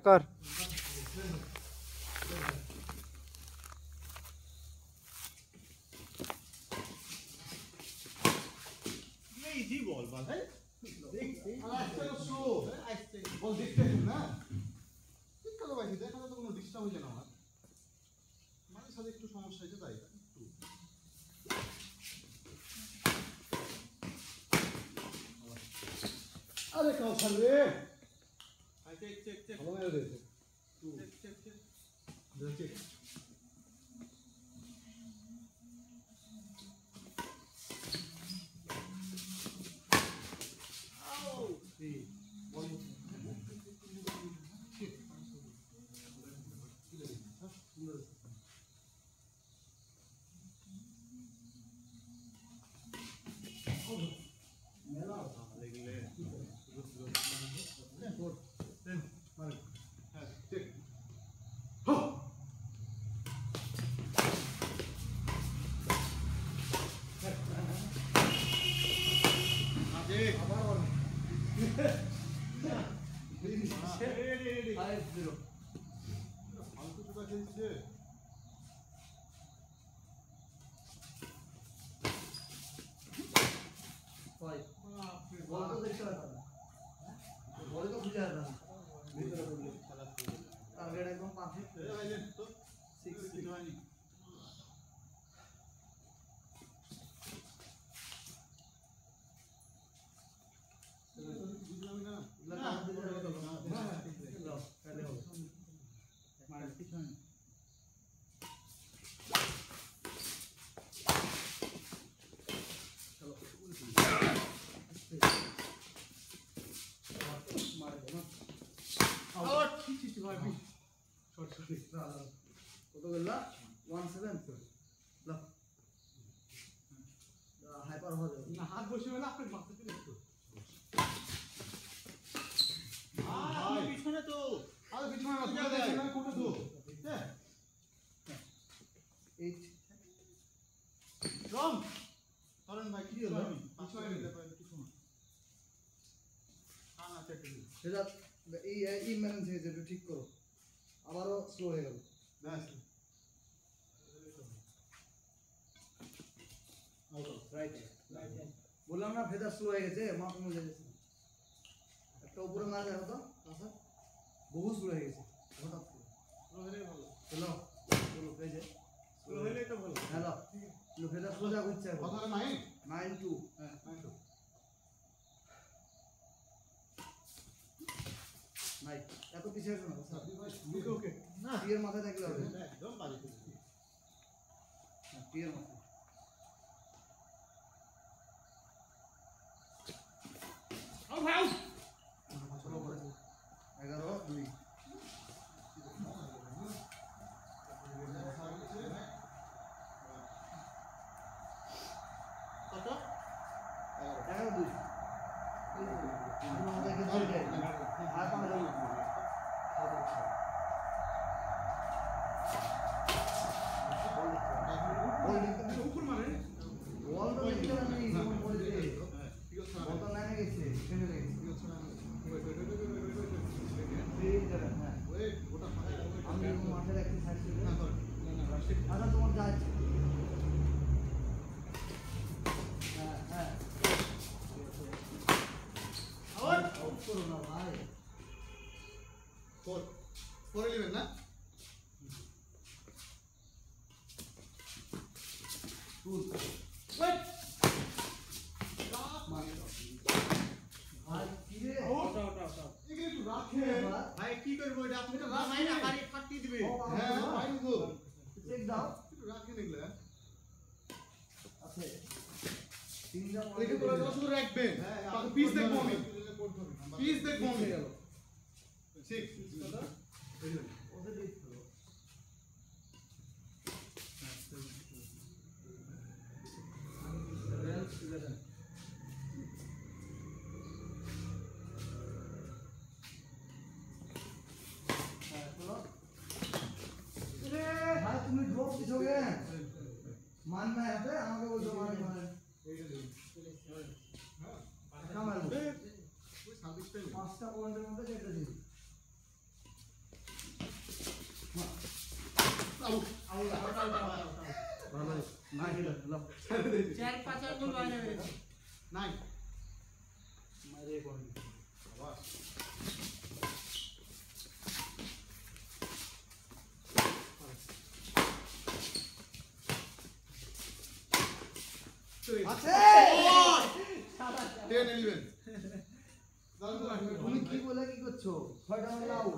কর ইজি বল ভাই দেখছি আচ্ছা শো আইছে বল দেখতে না ঠিক কালো ভাই দেখা তো কোনো ডিস্টার্ব হইছে না আমার মানে সাথে একটু সমস্যা হইছে তাই একটু আরে কাউসার রে আই চেক ভালো মেরে দিয়েছে চেক হাত বসে গেলে আপনার মাথা তুলে একটু পিছনে তো আরে পিছনে না পিছনে কোনটা তো হ্যাঁ এই রং করেন ভাই কি হলো পিছনে নিতে পারেন কিছু না না চেক করুন সেটা এই মেনেজ হয়েছে একটু ঠিক করো আবারও স্লো হয়ে গেল ব্যাস রাইট বললাম না ফেদার স্লো হয়ে গেছে মাপ অনুযায়ী গেছে একটা উপরে মারা যাবে তো আচ্ছা বহু স্লো হয়ে গেছে হঠাৎ করে স্লো হলে ভালো চলো চলো পেজে স্লো হলে এটা ভালো হ্যালো লো ফেদার সোজা হচ্ছে কথা 9 হ্যাঁ 9 নাই এত পিছিয়ে আসো না স্যার ওকে ওকে না টিয়ার মাথায় থাকলে হবে একদম বাজে করছি টিয়ার মাথায় আউ ভাই চলো করে 11 2 কত 11 2 আমাদের কি ধরে আর আমাদের উপর মানে বল তো দেখতে না নেই যেমন বলছে বল তো লাইনে গেছে ট্রেনে গেছে এই জায়গা হ্যাঁ ওই গোটা আমি মাঠে একটা সাইড থেকে না আচ্ছা তোমার যা আছে হ্যাঁ হ্যাঁ আর করো না ভাই পরে নেবেন না Wait! ভাই কি করবো এটা আপনি তো ভাই না গাড়ি ফাটি দিবে হ্যাঁ ভাই গো চেক দাও একটু রাখে নিলে আছে তিনটা দেখে তোরা শুধু রাখবেন তারপর পিস দেখবো আমি পিস দেখবো আমি গেল ঠিক দাদা ওদের দেখো তুমি ড্রপ দিছোগে মান না আছে আমাকে বলছো মানে মানে হ্যাঁ কামাল ওই 26 টাই 5টা পয়েন্টের মধ্যে যেটা দিই আউট আউট আউট ভালো নাই লাভ 4-5 গোল বাইরে হয়েছে নাই মারে কোন বাবা আছে 10-11 তুমি কি বলে কি করছো 6টা মারলে আউট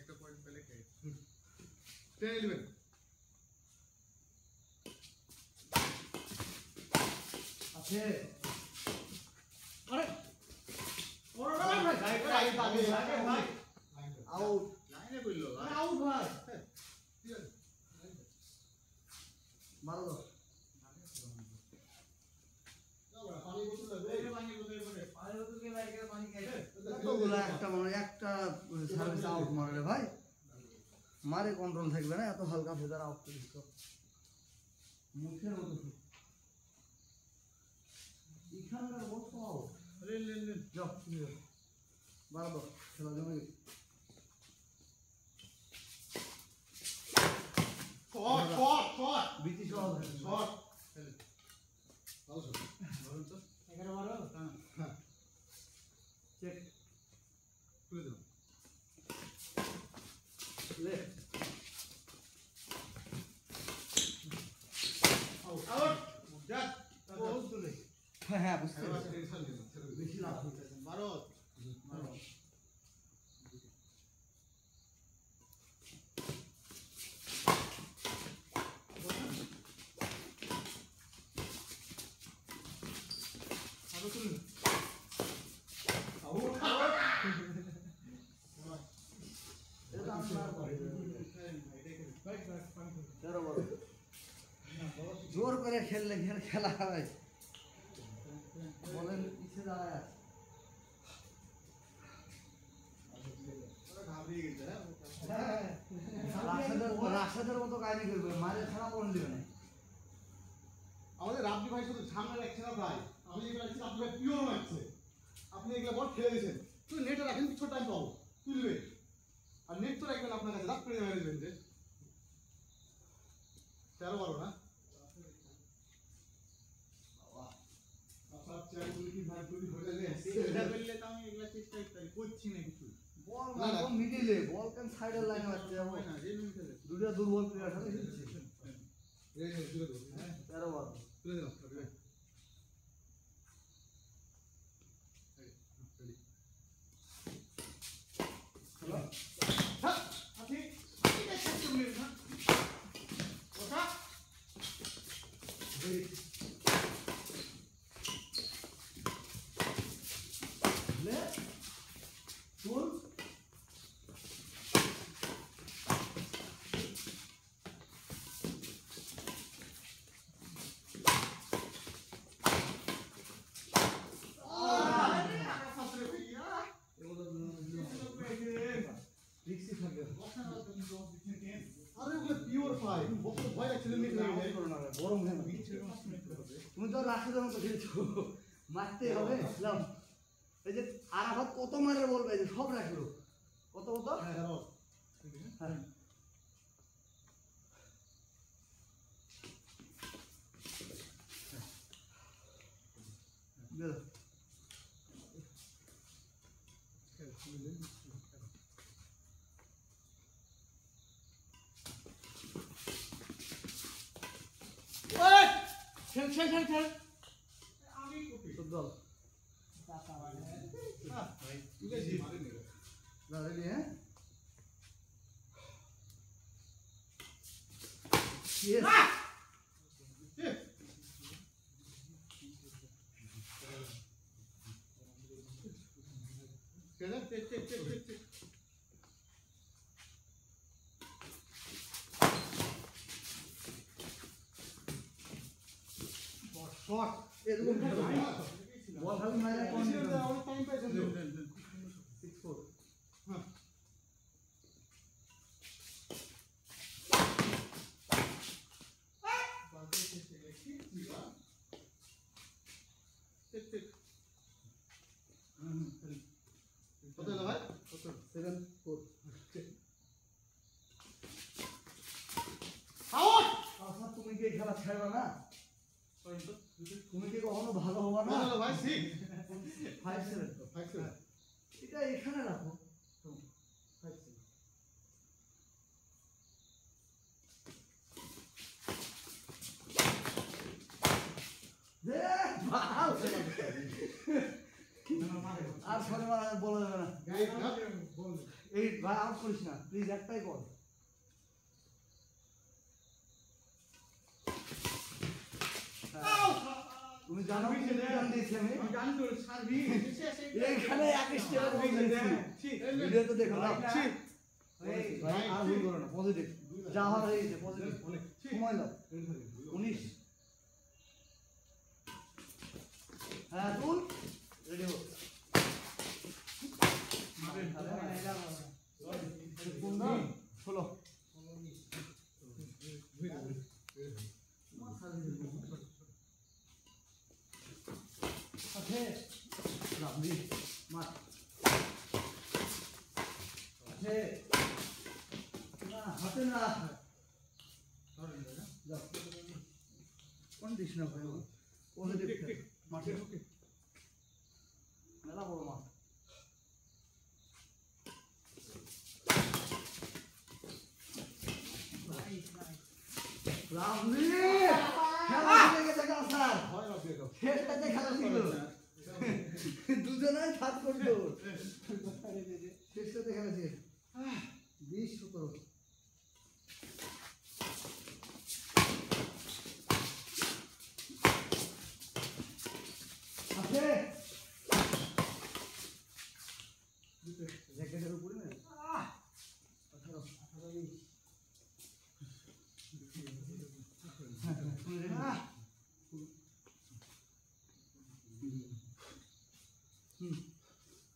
একটা পয়েন্ট পেলে কে 10-11 আছে আরে ওরে ভাই ভাই ভাই আউট লাইনে কইলো আউট ভাই মারো দাও পানি বোতল লাগবে পানি বোতল করে পানি বোতল কে বাইরে গিয়ে পানি খাইছে এতগুলো একটা মানে একটা সার্ভিস আউট মারলে ভাই মারে কন্ট্রোল থাকবে না এত হালকা ফেদার আউট করে দিচ্ছ মুখের মতো এখানকার বহুত আউট লেন যাও বারো দাও খেলা জমে গেছে শট বিটি শট শট ভালো শট ধরুন তো 11 মারো হ্যাঁ চেক তুলে দাও লেফট আউট আউট জাস্ট বহুত দূরে হ্যাঁ হ্যাঁ বুঝতে পারছি টেনশন নিন বেশি লাভ হইতেছে ভারত এটা আমি মার পারি তেরো বড় জোর করে খেললে খেলা হয় বলেন পিছিয়ে দাঁড়ায় আছে রাশেদের মতো কাহিনী করবে মারে ছাড়া কোন দিবে না আমাদের রাব্বি ভাই শুধু সামনে রাখছে না ভাই আমি যেগুলো রাখছি আপনি ভাই পিওর রাখছে আপনি এগুলো বল খেলে দিয়েছেন তুই নেটে রাখেন কিছু টাইম পাবো তুলবে আর নেট তো রাখবেন আপনার কাছে রাত করে ম্যানেজমেন্ট যে 13-12 না আপনার চাই বলি কি ভাই তুই হোটেলে এটা বললে তো আমি এগুলা চেষ্টা করছি না কিছু বল না, না। মিডিলে বল কেন সাইডের লাইনে মারতে যাবো হয় না জেনুইন খেলে দুটো দুর্বল প্লেয়ার সাথে খেলছে এই নে তুলে দাও হ্যাঁ 13 বল তুলে দাও রাব্বি ভাই রেডি খেলো হ্যাঁ আপনি ঠিক আছে তুমি না ওটা লেফট ফুল রিক্সি থাকে আরে ওগুলো পিওর পাই বক্স ভয় লাগছে নেট লাগে গরম হয়ে তুমি তো রাশেদের মতো খেলছো মারতে হবে লাম এই যে আরাফাত কত মারে বলবে যে সব রাখলো কত কত হ্যাঁ দাঁড়াও হ্যাঁ বেরো খেল আমি কপি ফুটবল টাকা মানে ভাই তুলে দি মারে নি না রেডি হ্যাঁ ইয়েস কেন চেক শট এরকম খেলো বল খালি মারে কোন অনেক টাইম পাইছেন তো 6-4 হ্যাঁ চেক কত হলো ভাই কত 7-4 না তুমি কি কখনো ভালো হবা না না ভাই ঠিক 5-7 তো 5-7 এটা এখানে রাখো 5-7 আর সরে মারা বলা যাবে না এই ভাই আউট করিস না প্লিজ একটাই কর তুমি জানো কি নিয়ম দিয়েছি আমি জানি তো সার্ভিস এইখানে এক স্টেপ বলছি ভিডিও তো দেখো না ভাই আর ভুল করো না পজিটিভ যা হওয়ার হয়ে গেছে পজিটিভ সময় দাও 19 হ্যাঁ তুল রেডি হো ষোলো আছে রামজি মার আছে না হাতে না যাও কোন দিস না ভাই পজিটিভ মাঠে মেলা বড় মাঠ রামজি খেলা হয়ে গেছে স্যার শেষটাতে খেলা ছিল দুজনেই সাত করতো শেষটাতে খেলা ছিল 20-17 আছে জ্যাকেটের উপরে না 18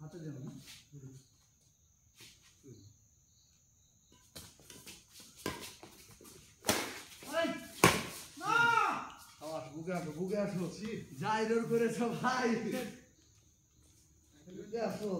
হাতে দেব না বুকে আসো যাই দৌড় করেছো ভাই বুকে আসো